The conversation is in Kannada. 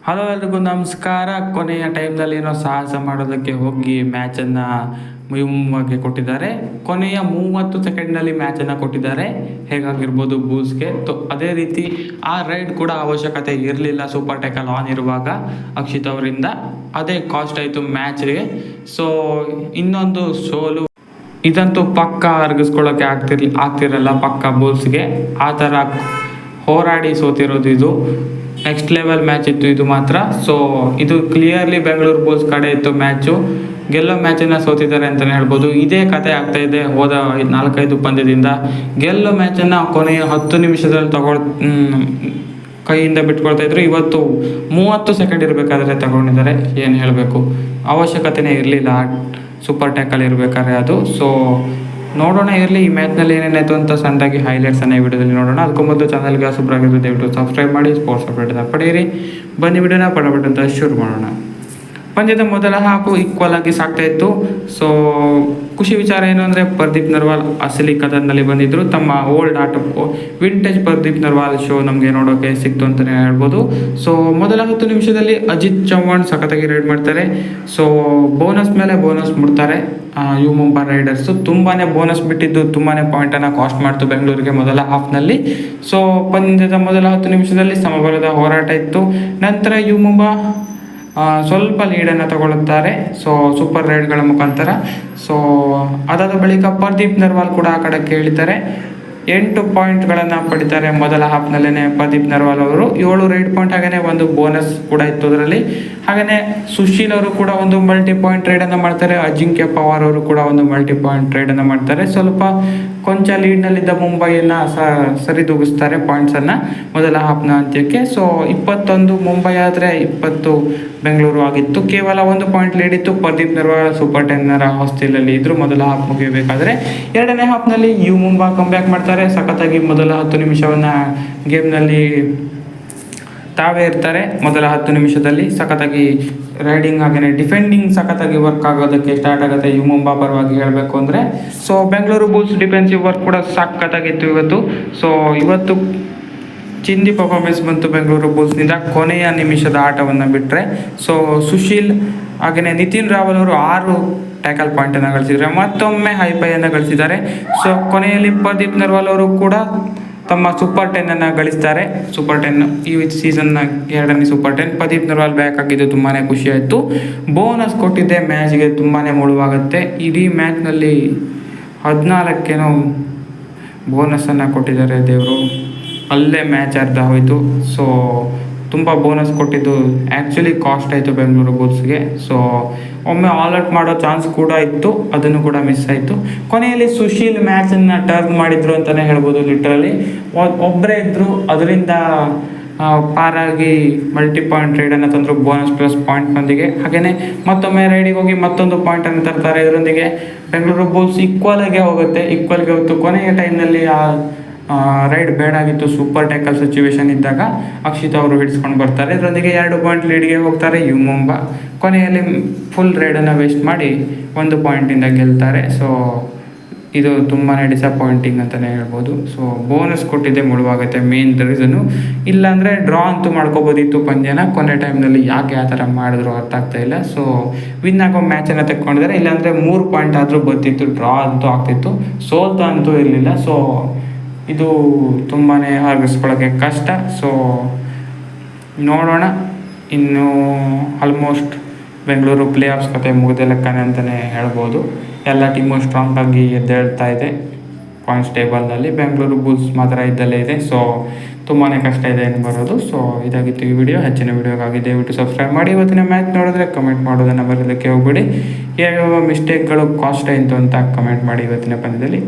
ಹಲೋ ಎಲ್ರಿಗೂ ನಮಸ್ಕಾರ. ಕೊನೆಯ ಟೈಮ್ನಲ್ಲಿ ಏನೋ ಸಾಹಸ ಮಾಡೋದಕ್ಕೆ ಹೋಗಿ ಮ್ಯಾಚನ್ನು ಮುಗಿಗೆ ಕೊಟ್ಟಿದ್ದಾರೆ. ಕೊನೆಯ 30 ಸೆಕೆಂಡ್ನಲ್ಲಿ ಮ್ಯಾಚನ್ನು ಕೊಟ್ಟಿದ್ದಾರೆ. ಹೇಗಾಗಿರ್ಬೋದು ಬೂಲ್ಸ್ಗೆ. ಅದೇ ರೀತಿ ಆ ರೈಡ್ ಕೂಡ ಅವಶ್ಯಕತೆ ಇರಲಿಲ್ಲ ಸೂಪರ್ ಟ್ಯಾಕಲ್ ಆನ್ ಇರುವಾಗ ಅಕ್ಷಿತ್ ಅವರಿಂದ. ಅದೇ ಕಾಸ್ಟ್ ಆಯಿತು ಮ್ಯಾಚ್ಗೆ. ಸೊ ಇನ್ನೊಂದು ಸೋಲು ಇದಂತೂ ಪಕ್ಕ ಅರ್ಗಿಸ್ಕೊಳ್ಳೋಕ್ಕೆ ಆಗ್ತಿರಲ್ಲ ಪಕ್ಕ ಬೂಲ್ಸ್ಗೆ. ಆ ಥರ ಹೋರಾಡಿ ಸೋತಿರೋದು ಇದು. ನೆಕ್ಸ್ಟ್ ಲೆವೆಲ್ ಮ್ಯಾಚ್ ಇತ್ತು ಇದು ಮಾತ್ರ. ಸೊ ಇದು ಕ್ಲಿಯರ್ಲಿ ಬೆಂಗಳೂರು ಬುಲ್ಸ್ ಕಡೆ ಇತ್ತು ಮ್ಯಾಚು. ಗೆಲ್ಲೋ ಮ್ಯಾಚನ್ನು ಸೋತಿದ್ದಾರೆ ಅಂತಲೇ ಹೇಳ್ಬೋದು. ಇದೇ ಕತೆ ಆಗ್ತಾ ಇದೆ ಹೋದ 4-5 ಪಂದ್ಯದಿಂದ. ಗೆಲ್ಲೋ ಮ್ಯಾಚನ್ನು ಕೊನೆಯ 10 ನಿಮಿಷದಲ್ಲಿ ಕೈಯಿಂದ ಬಿಟ್ಕೊಳ್ತಾ ಇದ್ರು. ಇವತ್ತು 30 ಸೆಕೆಂಡ್ ಇರಬೇಕಾದ್ರೆ ತಗೊಂಡಿದ್ದಾರೆ. ಏನು ಹೇಳಬೇಕು, ಅವಶ್ಯಕತೆನೇ ಇರಲಿಲ್ಲ ಸೂಪರ್ ಟ್ಯಾಕಲ್ ಇರಬೇಕಾದ್ರೆ ಅದು. ಸೊ ನೋಡೋಣ ಇರಲಿ ಈ ಮ್ಯಾಚ್ನಲ್ಲಿ ಏನೇನಾಯಿತು ಅಂತ ಸಣ್ಣದಾಗಿ ಹೈಲೈಟ್ಸನ್ನು ಈ ವಿಡಿಯೋದಲ್ಲಿ ನೋಡೋಣ. ಅದಕ್ಕೂ ಮೊದಲು ಚಾನಲ್ಗೆ ಹೊಸಬರಾಗಿದ್ದು ದಯವಿಟ್ಟು ಸಬ್ಸ್ಕ್ರೈಬ್ ಮಾಡಿ, ಸ್ಪೋರ್ಟ್ಸ್ ಅಪ್ಡೇಟನ್ನು ಪಡೆಯಿರಿ. ಬನ್ನಿ ವಿಡಿಯೋನ ಪಡಪಟ್ಟಂತ ಶುರು ಮಾಡೋಣ. ಪಂದ್ಯದ ಮೊದಲ ಹಾಫು ಈಕ್ವಲ್ ಆಗಿ ಸಾಗ್ತಾ ಇತ್ತು. ಸೊ ಖುಷಿ ವಿಚಾರ ಏನು ಅಂದರೆ ಪ್ರದೀಪ್ ನರ್ವಾಲ್ ಅಸಲಿ ಕದರ್ನಲ್ಲಿ ಬಂದಿದ್ದರು. ತಮ್ಮ ಓಲ್ಡ್ ಆಟ ವಿಂಟೇಜ್ ಪ್ರದೀಪ್ ನರ್ವಾಲ್ ಶೋ ನಮಗೆ ನೋಡೋಕೆ ಸಿಕ್ತು ಅಂತಲೇ ಹೇಳ್ಬೋದು. ಸೊ ಮೊದಲ 10 ನಿಮಿಷದಲ್ಲಿ ಅಜಿತ್ ಚೌಹಾಣ್ ಸಖತ್ತಾಗಿ ರೈಡ್ ಮಾಡ್ತಾರೆ. ಸೊ ಬೋನಸ್ ಮೇಲೆ ಬೋನಸ್ ಮುಡ್ತಾರೆ ಯು ಮುಂಬೈ ರೈಡರ್ಸು. ತುಂಬಾ ಬೋನಸ್ ಬಿಟ್ಟಿದ್ದು ತುಂಬಾ ಪಾಯಿಂಟನ್ನು ಕಾಸ್ಟ್ ಮಾಡ್ತು ಬೆಂಗಳೂರಿಗೆ ಮೊದಲ ಹಾಫ್ನಲ್ಲಿ. ಸೊ ಪಂದ್ಯದ ಮೊದಲ 10 ನಿಮಿಷದಲ್ಲಿ ಸಮಬಲದ ಹೋರಾಟ ಇತ್ತು. ನಂತರ ಯು ಮುಂಬೈ ಸ್ವಲ್ಪ ಲೀಡನ್ನು ತಗೊಳ್ಳುತ್ತಾರೆ. ಸೊ ಸೂಪರ್ ರೈಡ್ಗಳ ಮುಖಾಂತರ. ಸೊ ಅದಾದ ಬಳಿಕ ಪ್ರದೀಪ್ ನರ್ವಾಲ್ ಕೂಡ ಆ ಕಡೆ ಕೇಳಿದ್ದಾರೆ. 8 ಪಾಯಿಂಟ್ಗಳನ್ನು ಪಡಿತಾರೆ ಮೊದಲ ಹಾಫ್ನಲ್ಲೇ ಪ್ರದೀಪ್ ನರ್ವಾಲ್ ಅವರು. 7 ರೈಡ್ ಪಾಯಿಂಟ್ ಹಾಗೆಯೇ ಒಂದು ಬೋನಸ್ ಕೂಡ ಇತ್ತು ಅದರಲ್ಲಿ. ಹಾಗೆಯೇ ಸುಶೀಲ್ ಅವರು ಕೂಡ ಒಂದು ಮಲ್ಟಿ ಪಾಯಿಂಟ್ ರೈಡನ್ನು ಮಾಡ್ತಾರೆ. ಅಜಿಂಕ್ಯ ಪವಾರ್ ಅವರು ಕೂಡ ಒಂದು ಮಲ್ಟಿ ಪಾಯಿಂಟ್ ರೈಡನ್ನು ಮಾಡ್ತಾರೆ. ಸ್ವಲ್ಪ ಕೊಂಚ ಲೀಡ್ನಲ್ಲಿದ್ದ ಮುಂಬೈಯನ್ನು ಸರಿದೂಗಿಸ್ತಾರೆ ಪಾಯಿಂಟ್ಸನ್ನು ಮೊದಲ ಹಾಫ್ನ ಅಂತ್ಯಕ್ಕೆ. ಸೊ 21 ಮುಂಬೈ ಆದರೆ 20 ಬೆಂಗಳೂರು ಆಗಿತ್ತು. ಕೇವಲ 1 ಪಾಯಿಂಟ್ ಲೀಡ್ ಇತ್ತು. ಪ್ರದೀಪ್ ನರ್ವಾಲ್ ಸೂಪರ್ 10ರ ಹಾಸ್ಟೆಲಲ್ಲಿ ಇದ್ದರು ಮೊದಲ ಹಾಫ್ ಮುಗಿಯಬೇಕಾದ್ರೆ. ಎರಡನೇ ಹಾಫ್ನಲ್ಲಿ ಯು ಮುಂಬೈ ಕಂಬ್ಯಾಕ್ ಮಾಡ್ತಾರೆ. ಸಖತ್ತಾಗಿ ಮೊದಲ 10 ನಿಮಿಷವನ್ನು ಗೇಮ್ನಲ್ಲಿ ತಾವೇ ಇರ್ತಾರೆ. ಮೊದಲ 10 ನಿಮಿಷದಲ್ಲಿ ಸಖತ್ತಾಗಿ ರೈಡಿಂಗ್ ಹಾಗೆಯೇ ಡಿಫೆಂಡಿಂಗ್ ಸಖತ್ತಾಗಿ ವರ್ಕ್ ಆಗೋದಕ್ಕೆ ಸ್ಟಾರ್ಟ್ ಆಗುತ್ತೆ ಯು ಮುಂಬೈ ಪರವಾಗಿ ಹೇಳಬೇಕು ಅಂದರೆ. So Bengaluru Bulls defensive work ಕೂಡ ಸಖತ್ತಾಗಿತ್ತು ಇವತ್ತು. ಸೊ ಇವತ್ತು ಚಿಂದಿ ಪರ್ಫಾರ್ಮೆನ್ಸ್ ಬಂತು ಬೆಂಗಳೂರು ಬುಲ್ಸ್ನಿಂದ ಕೊನೆಯ ನಿಮಿಷದ ಆಟವನ್ನು ಬಿಟ್ಟರೆ. ಸೊ ಸುಶೀಲ್ ಹಾಗೆಯೇ ನಿತಿನ್ ರಾವಲ್ ಅವರು 6 ಟ್ಯಾಕಲ್ ಪಾಯಿಂಟನ್ನು ಗಳಿಸಿದ್ದಾರೆ. ಮತ್ತೊಮ್ಮೆ ಹೈಫೈಯನ್ನು ಗಳಿಸಿದ್ದಾರೆ. ಸೊ ಕೊನೆಯಲ್ಲಿ ಪ್ರದೀಪ್ ನರ್ವಾಲ್ ಅವರು ಕೂಡ ತಮ್ಮ ಸೂಪರ್ 10ಅನ್ನು ಗಳಿಸ್ತಾರೆ. ಸೂಪರ್ 10 ಈ ಸೀಸನ್ನ 2ನೇ ಸೂಪರ್ 10. ಪ್ರದೀಪ್ ನರ್ವಾಲ್ ಬ್ಯಾಕ್ ಆಗಿದ್ದು ತುಂಬಾ ಖುಷಿಯಾಯಿತು. ಬೋನಸ್ ಕೊಟ್ಟಿದ್ದೆ ಮ್ಯಾಚ್ಗೆ ತುಂಬಾ ಮುಳುವಾಗುತ್ತೆ. ಇಡೀ ಮ್ಯಾಚ್ನಲ್ಲಿ 14 ಬೋನಸನ್ನು ಕೊಟ್ಟಿದ್ದಾರೆ ದೇವರು. ಅಲ್ಲೇ ಮ್ಯಾಚ್ ಅರ್ಧ ಹೋಯಿತು. ಸೊ ತುಂಬ ಬೋನಸ್ ಕೊಟ್ಟಿದ್ದು ಆ್ಯಕ್ಚುಲಿ ಕಾಸ್ಟ್ ಆಯಿತು ಬೆಂಗಳೂರು ಬುಲ್ಸ್ಗೆ. ಸೊ ಒಮ್ಮೆ ಆಲ್ ಔಟ್ ಮಾಡೋ ಚಾನ್ಸ್ ಕೂಡ ಇತ್ತು, ಅದನ್ನು ಕೂಡ ಮಿಸ್ ಆಯಿತು. ಕೊನೆಯಲ್ಲಿ ಸುಶೀಲ್ ಮ್ಯಾಚನ್ನು ಟರ್ನ್ ಮಾಡಿದ್ರು ಅಂತಲೇ ಹೇಳ್ಬೋದು. ಲಿಟ್ರಲಿ ಒಬ್ಬರೇ ಇದ್ದರು, ಅದರಿಂದ ಪಾರಾಗಿ ಮಲ್ಟಿ ಪಾಯಿಂಟ್ ರೈಡನ್ನು ತಂದರು ಬೋನಸ್ ಪ್ಲಸ್ ಪಾಯಿಂಟ್ನೊಂದಿಗೆ. ಹಾಗೆಯೇ ಮತ್ತೊಮ್ಮೆ ರೈಡಿಗೆ ಹೋಗಿ ಮತ್ತೊಂದು ಪಾಯಿಂಟನ್ನು ತರ್ತಾರೆ. ಇದರೊಂದಿಗೆ ಬೆಂಗಳೂರು ಬುಲ್ಸ್ ಈಕ್ವಲ್ಗೆ ಹೋಗುತ್ತೆ. ಈಕ್ವಲ್ಗೆ ಹೋಗ್ತು. ಕೊನೆಯ ಟೈಮ್ನಲ್ಲಿ ರೈಡ್ ಬೇಡಾಗಿತ್ತು. ಸೂಪರ್ ಟ್ಯಾಕಲ್ ಸಿಚುವೇಶನ್ ಇದ್ದಾಗ ಅಕ್ಷಿತ್ ಅವರು ಹಿಡಿಸ್ಕೊಂಡು ಬರ್ತಾರೆ. ಇದರೊಂದಿಗೆ 2 ಪಾಯಿಂಟ್ ಲೀಡ್ಗೆ ಹೋಗ್ತಾರೆ ಯು ಮುಂಬೈ. ಕೊನೆಯಲ್ಲಿ ಫುಲ್ ರೈಡನ್ನು ವೇಸ್ಟ್ ಮಾಡಿ 1 ಪಾಯಿಂಟಿಂದ ಗೆಲ್ತಾರೆ. ಸೊ ಇದು ತುಂಬಾ ಡಿಸಪಾಯಿಂಟಿಂಗ್ ಅಂತಲೇ ಹೇಳ್ಬೋದು. ಸೊ ಬೋನಸ್ ಕೊಟ್ಟಿದ್ದೆ ಮುಳುವಾಗುತ್ತೆ ಮೇನ್ ರೀಸನು. ಇಲ್ಲಾಂದರೆ ಡ್ರಾ ಅಂತೂ ಮಾಡ್ಕೋಬೋದಿತ್ತು ಪಂದ್ಯನ. ಕೊನೆ ಟೈಮ್ನಲ್ಲಿ ಯಾಕೆ ಆ ಥರ ಮಾಡಿದ್ರು ಅರ್ಥ ಆಗ್ತಾ ಇಲ್ಲ. ಸೊ ವಿನ್ ಆಗೋ ಮ್ಯಾಚನ್ನು ತೆಕ್ಕೊಂಡಿದ್ದಾರೆ. ಇಲ್ಲಾಂದರೆ 3 ಪಾಯಿಂಟ್ ಆದರೂ ಬರ್ತಿತ್ತು, ಡ್ರಾ ಅಂತೂ ಆಗ್ತಿತ್ತು, ಸೋಲ್ತಾ ಅಂತೂ ಇರಲಿಲ್ಲ. ಸೊ ಇದು ತುಂಬಾ ಅರ್ಗಿಸ್ಕೊಳ್ಳೋಕ್ಕೆ ಕಷ್ಟ. ಸೊ ನೋಡೋಣ. ಇನ್ನು ಆಲ್ಮೋಸ್ಟ್ ಬೆಂಗಳೂರು ಪ್ಲೇ ಆಫ್ಸ್ ಕತೆ ಮುಗಿದ ಲೆಕ್ಕನೇ ಅಂತಲೇ ಹೇಳ್ಬೋದು. ಎಲ್ಲ ಟೀಮು ಸ್ಟ್ರಾಂಗಾಗಿ ಎದ್ದೇಳ್ತಾ ಇದೆ ಪಾಯಿಂಟ್ಸ್ ಟೇಬಲ್ನಲ್ಲಿ. ಬೆಂಗಳೂರು ಬುಲ್ಸ್ ಮಾತ್ರ ಇದ್ದಲ್ಲೇ ಇದೆ. ಸೊ ತುಂಬಾ ಕಷ್ಟ ಇದೆ ಏನು ಬರೋದು. ಸೊ ಇದಾಗಿತ್ತು ಈ ವಿಡಿಯೋ. ಹೆಚ್ಚಿನ ವಿಡಿಯೋಗಾಗಿ ದಯವಿಟ್ಟು ಸಬ್ಸ್ಕ್ರೈಬ್ ಮಾಡಿ. ಇವತ್ತಿನ ಮ್ಯಾಚ್ ನೋಡಿದ್ರೆ ಕಮೆಂಟ್ ಮಾಡೋದನ್ನು ಬರೋದಕ್ಕೆ ಹೋಗ್ಬಿಡಿ. ಯಾವ ಮಿಸ್ಟೇಕ್ಗಳು ಕಾಸ್ಟ್ ಆಯಿತು ಅಂತ ಕಮೆಂಟ್ ಮಾಡಿ ಇವತ್ತಿನ ಪಂದ್ಯದಲ್ಲಿ.